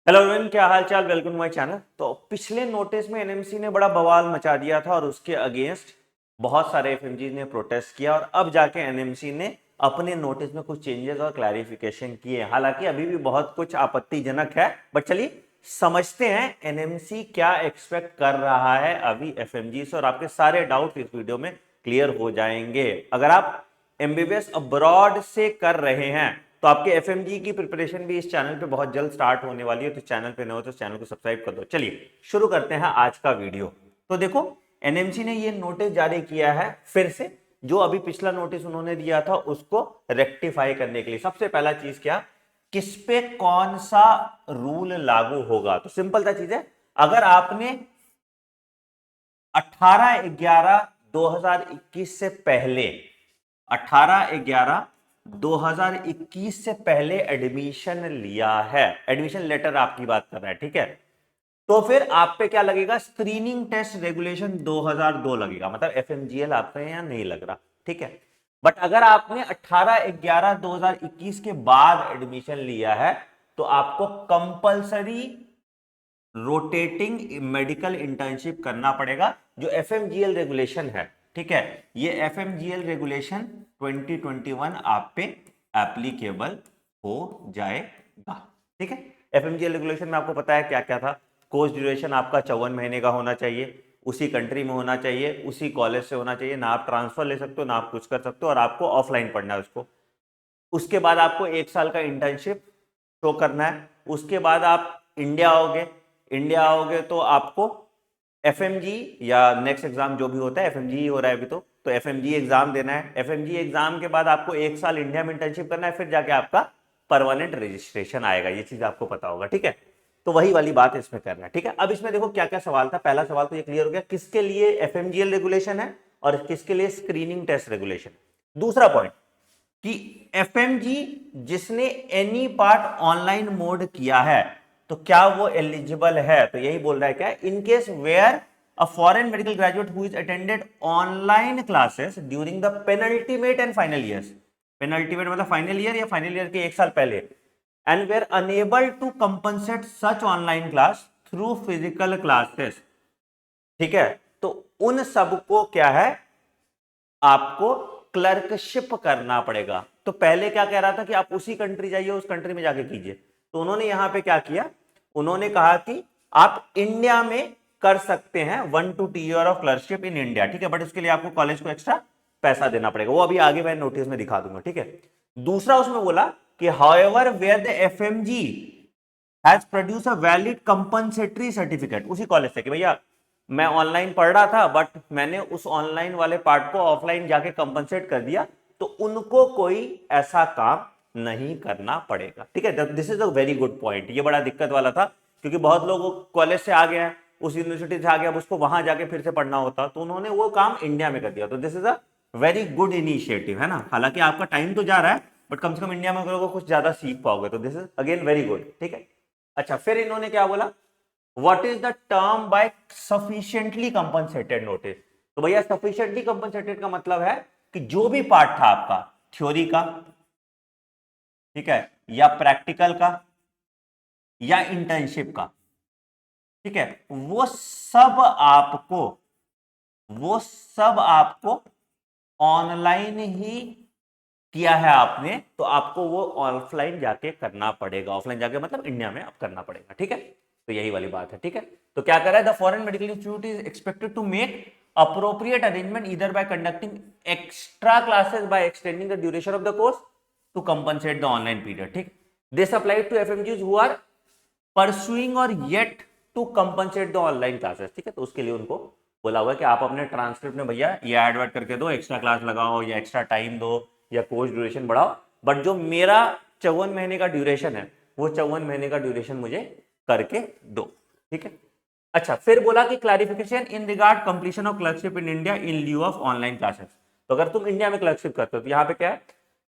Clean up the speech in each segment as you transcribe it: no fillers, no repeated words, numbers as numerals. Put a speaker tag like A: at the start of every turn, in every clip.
A: Hello everyone, क्या हाल चाल। Welcome to my channel. तो पिछले नोटिस में एनएमसी ने बड़ा बवाल मचा दिया था और उसके अगेंस्ट बहुत सारे एफएमजी ने प्रोटेस्ट किया और अब जाके एनएमसी ने अपने नोटिस में कुछ चेंजेस और क्लैरिफिकेशन किए। हालांकि अभी भी बहुत कुछ आपत्तिजनक है, बट चलिए समझते हैं एनएमसी क्या एक्सपेक्ट कर रहा है अभी एफएमजी से, और आपके सारे डाउट इस वीडियो में क्लियर हो जाएंगे। अगर आप एमबीबीएस अब्रॉड से कर रहे हैं तो आपके एफएमजी की प्रिपरेशन भी इस चैनल पे बहुत जल्द स्टार्ट होने वाली है। तो चैनल पे नए हो तो चैनल को सब्सक्राइब कर दो। चलिए शुरू करते हैं आज का वीडियो। तो देखो, एनएमसी ने ये नोटिस जारी किया है फिर से, जो अभी पिछला नोटिस उन्होंने दिया था उसको रेक्टिफाई करने के लिए। सबसे पहला चीज क्या, किस पे कौन सा रूल लागू होगा। तो सिंपल सा चीज है, अगर आपने 18/11/2021 से पहले 18/11/2021 से पहले एडमिशन लिया है, एडमिशन लेटर आपकी बात कर रहा है, ठीक है, तो फिर आप पे क्या लगेगा, स्क्रीनिंग टेस्ट रेगुलेशन 2002 लगेगा। मतलब एफएमजीएल आपका यहां नहीं लग रहा, ठीक है। बट अगर आपने 18/11/2021 के बाद एडमिशन लिया है तो आपको कंपलसरी रोटेटिंग मेडिकल इंटर्नशिप करना पड़ेगा, जो एफएमजीएल रेगुलेशन है, ठीक है। ये एफएमजीएल रेगुलेशन 2021 आप पे एप्लीकेबल हो जाएगा, ठीक है। एफएमजीएल रेगुलेशन में आपको पता है क्या क्या था। कोर्स ड्यूरेशन आपका 54 महीने का होना चाहिए, उसी कंट्री में होना चाहिए, उसी कॉलेज से होना चाहिए, ना आप ट्रांसफर ले सकते हो ना आप कुछ कर सकते हो, और आपको ऑफलाइन पढ़ना है उसको। उसके बाद आपको 1 साल का इंटर्नशिप शो करना है। उसके बाद आप इंडिया आओगे तो आपको एफएमजी या नेक्स्ट एग्जाम जो भी होता है, एफएमजी हो रहा है अभी तो एफएमजी एग्जाम देना है। एफएमजी एग्जाम के बाद आपको 1 साल इंडिया में इंटर्नशिप करना है, फिर जाके आपका परमानेंट रजिस्ट्रेशन आएगा। ये चीज आपको पता होगा, ठीक है। तो वही वाली बात इसमें करना है, ठीक है। अब इसमें देखो क्या क्या सवाल था। पहला सवाल तो ये क्लियर हो गया, किसके लिए एफएमजीएल रेगुलेशन है और किसके लिए स्क्रीनिंग टेस्ट रेगुलेशन। दूसरा पॉइंट कि एफएमजी जिसने एनी पार्ट ऑनलाइन मोड किया है तो क्या वो एलिजिबल है। तो यही बोल रहा है क्या, in case where a foreign medical graduate who is attended online classes during the penultimate and final years. Penultimate मतलब फाइनल ईयर या फाइनल ईयर के 1 साल पहले, and were unable to compensate such online class through physical classes, ठीक है। तो उन सबको क्या है, आपको क्लर्कशिप करना पड़ेगा। तो पहले क्या कह रहा था कि आप उसी कंट्री जाइए, उस कंट्री में जाके कीजिए। तो उन्होंने यहां पे क्या किया, उन्होंने कहा कि आप इंडिया में कर सकते हैं 1 to 2 year of clerkship in India, ठीक है। बट इसके लिए आपको कॉलेज को एक्स्ट्रा पैसा देना पड़ेगा, वो अभी आगे मैं नोटिस में दिखा दूंगा, ठीक है। दूसरा उसमें बोला कि however where the FMG has produce a valid compensatory certificate, उसी कॉलेज से कि भैया मैं ऑनलाइन पढ़ रहा था बट मैंने उस ऑनलाइन वाले पार्ट को ऑफलाइन जाके कंपनसेट कर दिया, तो उनको कोई ऐसा काम नहीं करना पड़ेगा, ठीक है। This is a very good point. ये बड़ा दिक्कत वाला था क्योंकि बहुत लोग कॉलेज से आ गए हैं, उस यूनिवर्सिटी से आ गया, अब उसको वहां जाके फिर से पढ़ना होता, तो उन्होंने वो काम इंडिया में कर दिया। तो this is a very good initiative, है ना। हालांकि आपका टाइम तो जा रहा है बट कम से कम इंडिया में करोगे कुछ ज्यादा सीख पाओगे, तो this is again very good, ठीक है। अच्छा, फिर इन्होंने क्या बोला, what is the term by sufficiently compensated notice. तो भैया सफिशिएंटली कंपनसेटेड का मतलब है कि जो भी पार्ट था आपका थ्योरी का, ठीक है, या प्रैक्टिकल का या इंटर्नशिप का, ठीक है, वो सब आपको ऑनलाइन ही किया है आपने, तो आपको वो ऑफलाइन जाके करना पड़ेगा। ऑफलाइन जाके मतलब इंडिया में आप करना पड़ेगा, ठीक है। तो यही वाली बात है, ठीक है। तो क्या कर रहा है, the foreign medical institute is expected to make appropriate arrangement either by conducting extra classes by extending the duration of the course to compensate the online period, ठीक। This applied to FMGs who are pursuing और yet to compensate the online classes, ठीक है। तो उसके लिए उनको बोला हुआ है कि आप अपने ट्रांसक्रिप्ट में भैया ये ऐड वर्ड करके दो, एक्स्ट्रा क्लास लगाओ या एक्स्ट्रा टाइम दो या कोर्स ड्यूरेशन बढ़ाओ, बट जो मेरा 54 महीने का ड्यूरेशन है वो 54 महीने का ड्यूरेशन मुझे करके दो, ठीक है। अच्छा, फिर बोला कि clarification in regard completion of clerkship in India in lieu of online classes. तो अगर तुम इंडिया में क्लर्कशिप करते हो तो यहाँ पे क्या है,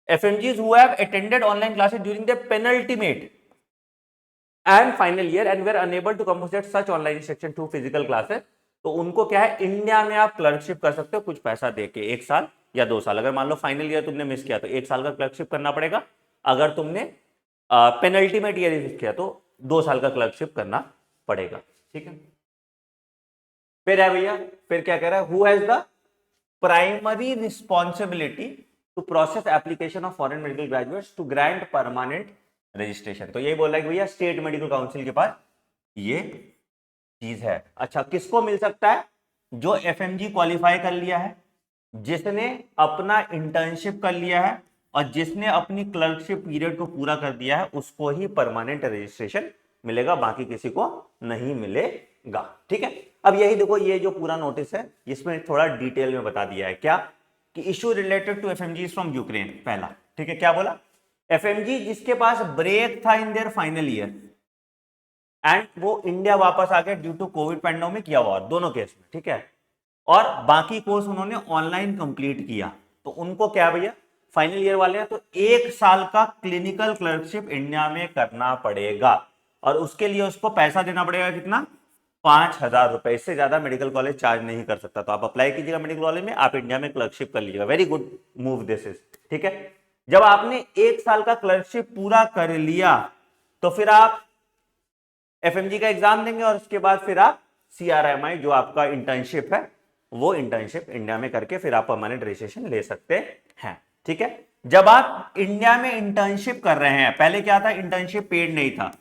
A: FMGs who have attended online classes during the penultimate and final year and were unable to compensate such online instruction to physical classes, तो उनको क्या है, इंडिया में आप क्लर्कशिप कर सकते हो कुछ पैसा देके, 1 साल या 2 साल। अगर मान लो फाइनल ईयर तुमने मिस किया तो 1 साल का क्लर्कशिप करना पड़ेगा। अगर तुमने पेनल्टी में ईयर मिस किया तो 2 साल का क्लर्कशिप करना पड़ेगा। ठीक है, फिर है भैया, फिर क्या कह रहा है, who has the primary responsibility to process application of foreign medical graduates to grant permanent registration. तो यही बोल रहा है कि भैया स्टेट मेडिकल काउंसिल के पास ये चीज है। अच्छा, किसको मिल सकता है, जो एफएमजी क्वालिफाई कर लिया है, जिसने अपना इंटर्नशिप कर लिया है और जिसने अपनी क्लर्कशिप पीरियड को पूरा कर दिया है, उसको ही परमानेंट रजिस्ट्रेशन मिलेगा, बाकी किसी को नहीं मिलेगा। ठीक है, अब यही देखो, ये जो पूरा नोटिस है इसमें थोड़ा डिटेल में बता दिया है क्या, कि issue related to FMG from Ukraine. पहला, ठीक है, क्या बोला, एफएमजी जिसके पास ब्रेक था in their final year and वो इंडिया वापस आ गए ड्यू टू कोविड पैंडेमिक या वॉर, दोनों केस में। ठीक है, और बाकी कोर्स उन्होंने ऑनलाइन कंप्लीट किया, तो उनको क्या भैया, फाइनल ईयर वाले हैं, तो 1 साल का क्लिनिकल क्लर्कशिप इंडिया में करना पड़ेगा और उसके लिए उसको पैसा देना पड़ेगा कितना, 5,000 रुपए। इससे ज्यादा मेडिकल कॉलेज चार्ज नहीं कर सकता। तो आप अप्लाई कीजिएगा मेडिकल कॉलेज में, आप इंडिया में क्लर्कशिप कर लीजिएगा। Very good move this is. ठीक है, जब आपने 1 साल का क्लर्कशिप पूरा कर लिया तो फिर आप एफएमजी का एग्जाम देंगे और उसके बाद फिर आप सीआरएमआई जो आपका इंटर्नशिप है, वो इंटर्नशिप इंडिया में करके फिर आप परमानेंट रजिस्ट्रेशन ले सकते हैं। ठीक है, जब आप इंडिया में इंटर्नशिप कर रहे हैं, पहले क्या था, इंटर्नशिप पेड नहीं था,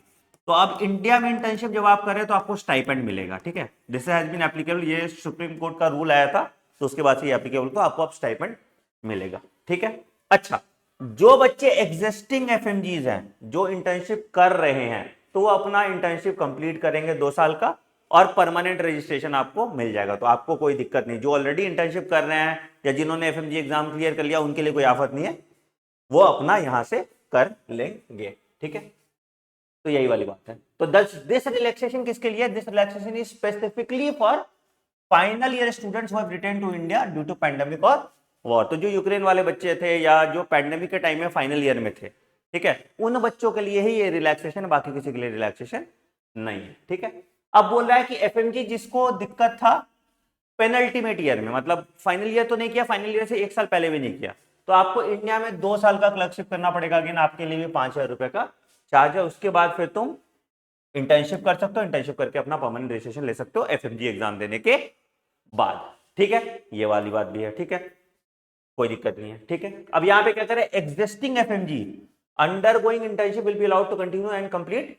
A: तो अब इंडिया में इंटर्नशिप जब आप कर रहे हैं तो आपको स्टाइपेंड मिलेगा। ठीक है, दिस हैज बीन एप्लीकेबल, ये सुप्रीम कोर्ट का रूल आया था तो उसके बाद से ये एप्लीकेबल, तो आपको अब स्टाइपेंड मिलेगा। ठीक है, अच्छा, जो बच्चे एग्जिस्टिंग एफएमजीज हैं, जो इंटर्नशिप कर रहे हैं, तो वो अपना इंटर्नशिप कंप्लीट करेंगे 2 साल का और परमानेंट रजिस्ट्रेशन आपको मिल जाएगा। तो आपको कोई दिक्कत नहीं, जो ऑलरेडी इंटर्नशिप कर रहे हैं या जिन्होंने एफएमजी एग्जाम क्लियर कर लिया, उनके लिए कोई आफत नहीं है, वो अपना यहां से कर लेंगे। ठीक है, तो यही वाली बात है। तो दिस रिलैक्सेशन किसके लिए, this relaxation is specifically for final year students who have return to India due to pandemic और वॉर। तो जो यूक्रेन वाले बच्चे थे या जो पैंडेमिक के टाइम में फाइनल ईयर में थे, ठीक है, उन बच्चों के लिए ही ये रिलैक्सेशन, बाकी किसी के लिए रिलैक्सेशन नहीं है। ठीक है, अब बोल रहा है कि एफएमजी जिसको दिक्कत था पेनल्टीमेट ईयर में, मतलब फाइनल ईयर तो नहीं किया, फाइनल ईयर से 1 साल पहले भी नहीं किया, तो आपको इंडिया में 2 साल का क्लर्कशिप करना पड़ेगा। अगेन आपके लिए भी 5,000 रुपए का चार्ज है। उसके बाद फिर तुम इंटर्नशिप कर सकते हो, इंटर्नशिप करके अपना परमानेंट रजिस्ट्रेशन ले सकते हो एफएमजी एग्जाम देने के बाद। ठीक है, ये वाली बात भी है। ठीक है, कोई दिक्कत नहीं है। ठीक है, अब यहां पे क्या करें, existing FMG undergoing internship will be allowed to continue and complete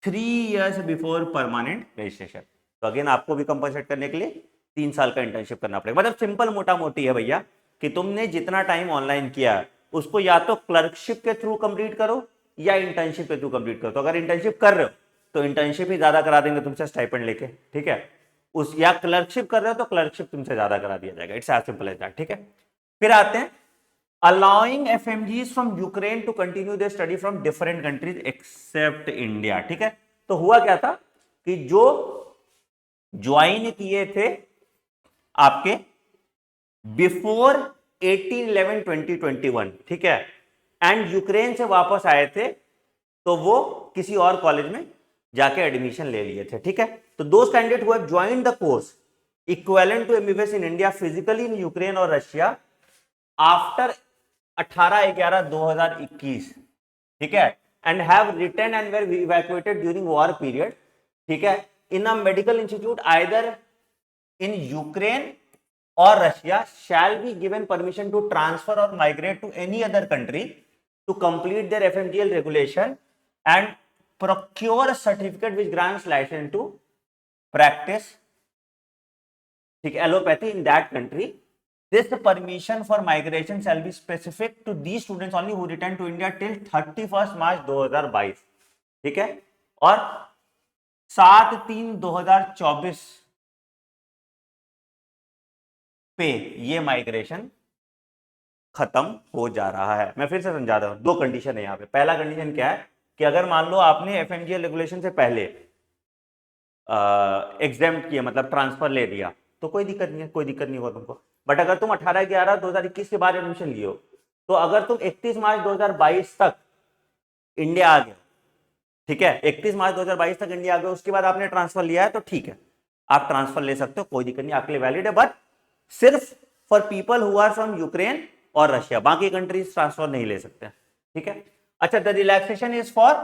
A: 3 years before permanent registration. तो अगेन आपको भी कंपनसेट करने के लिए 3 साल का इंटर्नशिप करना पड़ेगा। मतलब सिंपल मोटा मोटी है भैया, कि तुमने जितना टाइम ऑनलाइन किया उसको या तो क्लर्कशिप के थ्रू कंप्लीट करो या इंटर्नशिप के थ्रू कंप्लीट करो। तो अगर इंटर्नशिप कर रहे हो तो इंटर्नशिप ही ज्यादा करा देंगे तुमसे स्टाइपेंड लेके। ठीक है, उस या क्लर्कशिप कर रहे हो तो क्लर्कशिप तुमसे ज्यादा करा दिया जाएगा। It's as simple as that. ठीक है, फिर आते हैं allowing FMGs from Ukraine to continue their study from different countries except India। ठीक है, तो हुआ क्या था कि जो ज्वाइन किए थे आपके बिफोर 18/11/2021, ठीक है, एंड यूक्रेन से वापस आए थे, तो वो किसी और कॉलेज में जाके एडमिशन ले लिए थे। ठीक है, तो those candidate who have joined the course equivalent to MBBS in India physically in Ukraine और रशिया आफ्टर 18/11/2021, ठीक है, and have return and were evacuated during war period, ठीक है, in a medical institute either in Ukraine और Russia shall be given permission to transfer और migrate to any other country to complete their FMGL regulation and procure certificate which grants license to practice, ठीक है, allopathy in that country. This permission for migration shall be specific to these students only who return to India till 31st March 2022, ठीक है, और 7/3/2024 पे ये migration खत्म हो जा रहा है। मैं फिर से समझा रहा हूं, 2 कंडीशन है यहाँ पे। पहला कंडीशन क्या है कि अगर मान लो आपने एफएमजीएल रेगुलेशन से पहले एग्जाम्प्ट किया, मतलब ट्रांसफर ले दिया, तो कोई दिक्कत नहीं है, कोई दिक्कत नहीं होगा तुमको। बट अगर तुम 18/11/2021 के बाद एडमिशन लियो, तो अगर तुम 31 मार्च 2022 तक इंडिया आ गए, ठीक है, 31 मार्च 2022 तक इंडिया आ गए, उसके बाद आपने ट्रांसफर लिया है, तो ठीक है, आप ट्रांसफर ले सकते हो, कोई दिक्कत नहीं, आपके लिए वैलिड है। बट सिर्फ for people who are from Ukraine और रशिया, बाकी कंट्रीज ट्रांसफर नहीं ले सकते। ठीक है, अच्छा, the relaxation is for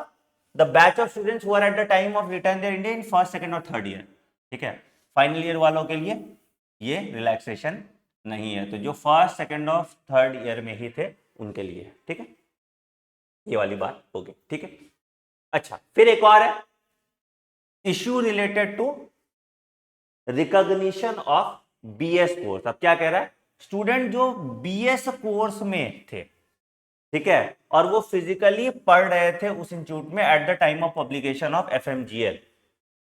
A: the batch of students who are at the time of return there India in first, second और थर्ड ईयर। ठीक है, फाइनल ईयर वालों के लिए ये रिलैक्सेशन नहीं है, तो जो फर्स्ट, सेकंड और थर्ड ईयर में ही थे उनके लिए। ठीक है, ये वाली बात हो गई। ठीक है, अच्छा फिर एक और है issue related to recognition of BS course. अब क्या कह रहा है, स्टूडेंट जो बीएस कोर्स में थे, ठीक है, और वो फिजिकली पढ़ रहे थे उस इंस्टीट्यूट में at the time of publication of FMGL,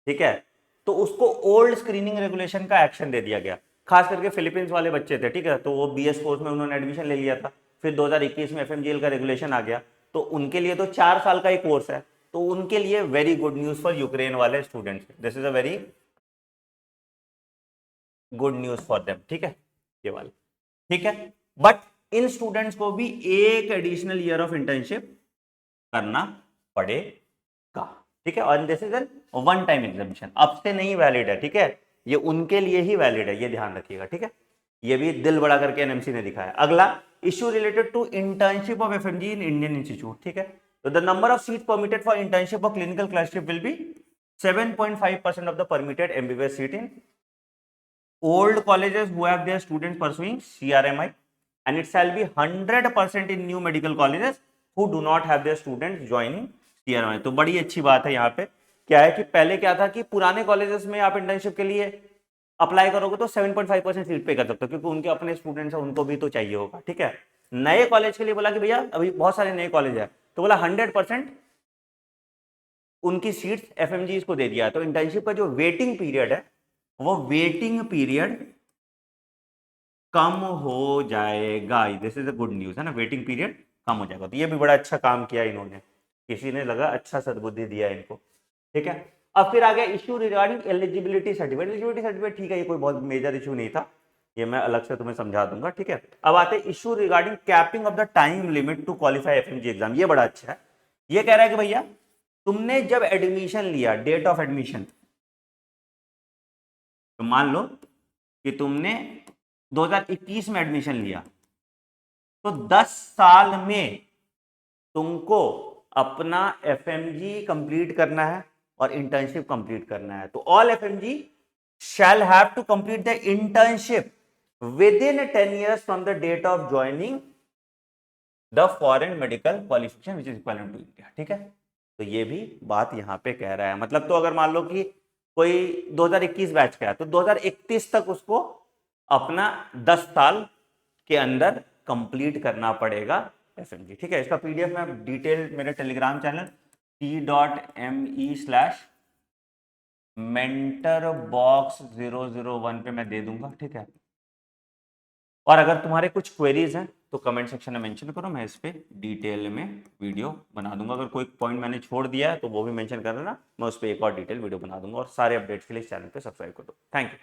A: ठीक है, तो उसको ओल्ड स्क्रीनिंग रेगुलेशन का एक्शन दे दिया गया। खास करके फिलीपींस वाले बच्चे थे, ठीक है, तो वो बीएस कोर्स में उन्होंने एडमिशन ले लिया था, फिर 2021 में एफएमजीएल का रेगुलेशन आ गया, तो उनके लिए तो 4 साल का ही कोर्स है, तो उनके लिए very good news for Ukraine वाले students, this is a very good news for them. ठीक है, ये वाली, ठीक है, बट इन स्टूडेंट्स को भी एक एडिशनल ईयर ऑफ इंटर्नशिप करना पड़ेगा। ठीक है, और this is an one time examination, अब से नहीं वैलिड है। ठीक है, ये उनके लिए ही वैलिड है, ये ध्यान रखिएगा। ठीक है, ये भी दिल बड़ा करके एनएमसी ने दिखाया। अगला issue related to internship of FMG in Indian institute. ठीक है, तो the number of seat permitted for internship और clinical clerkship will be 7.5% of the permitted MBBS seat in old colleges who have their students pursuing CRMI, and it shall be 100% in new medical colleges who do not have their students joining CRMI। तो बड़ी अच्छी बात है। यहाँ पे क्या है कि पहले क्या था कि पुराने कॉलेजेस में आप इंटर्नशिप के लिए अप्लाई करोगे तो 7.5% सीट पे कर सकते हो, क्योंकि उनके अपने स्टूडेंट्स हैं, उनको भी तो चाहिए होगा। ठीक है, नए कॉलेज के लिए बोला कि भैया अभी बहुत सारे नए कॉलेज है, तो बोला 100% उनकी सीट्स एफएमजी को दे दिया। तो इंटर्नशिप का जो वेटिंग पीरियड है वो वेटिंग पीरियड कम हो जाएगा। This is a good news है ना, वेटिंग पीरियड कम हो जाएगा। तो ये भी बड़ा अच्छा काम किया इन्होंने, किसी ने लगा अच्छा सद्बुद्धि दिया इनको। ठीक है, अब फिर आ गया issue regarding eligibility certificate. Eligibility certificate ठीक है, ये कोई बहुत मेजर इशू नहीं था, ये मैं अलग से तुम्हें समझा दूंगा। ठीक है, अब आते हैं issue regarding capping of the time limit to qualify FMG exam. ये बड़ा अच्छा है, ये कह रहा है कि भैया तुमने जब एडमिशन लिया, डेट ऑफ एडमिशन, तो मान लो कि तुमने 2021 में एडमिशन लिया, तो 10 साल में तुमको अपना एफएमजी कंप्लीट करना है और इंटर्नशिप कंप्लीट करना है। तो all FMG shall have to complete the internship within 10 years from the date of joining the foreign medical qualification which is equivalent to India. ठीक है, तो ये भी बात यहां पे कह रहा है। मतलब तो अगर मान लो कि कोई 2021 बैच का है, तो 2031 तक उसको अपना 10 साल के अंदर कंप्लीट करना पड़ेगा एफएमजी। ठीक है, इसका पीडीएफ मैं डिटेल मेरे टेलीग्राम चैनल t.me/mentorbox001 पे मैं दे दूंगा। ठीक है, और अगर तुम्हारे कुछ क्वेरीज हैं तो कमेंट सेक्शन में मेंशन करो, मैं इस पे डिटेल में वीडियो बना दूंगा। अगर कोई पॉइंट मैंने छोड़ दिया है तो वो भी मेंशन कर देना, मैं उस पर एक और डिटेल वीडियो बना दूंगा। और सारे अपडेट्स के लिए इस चैनल पे सब्सक्राइब कर दो। Thank you.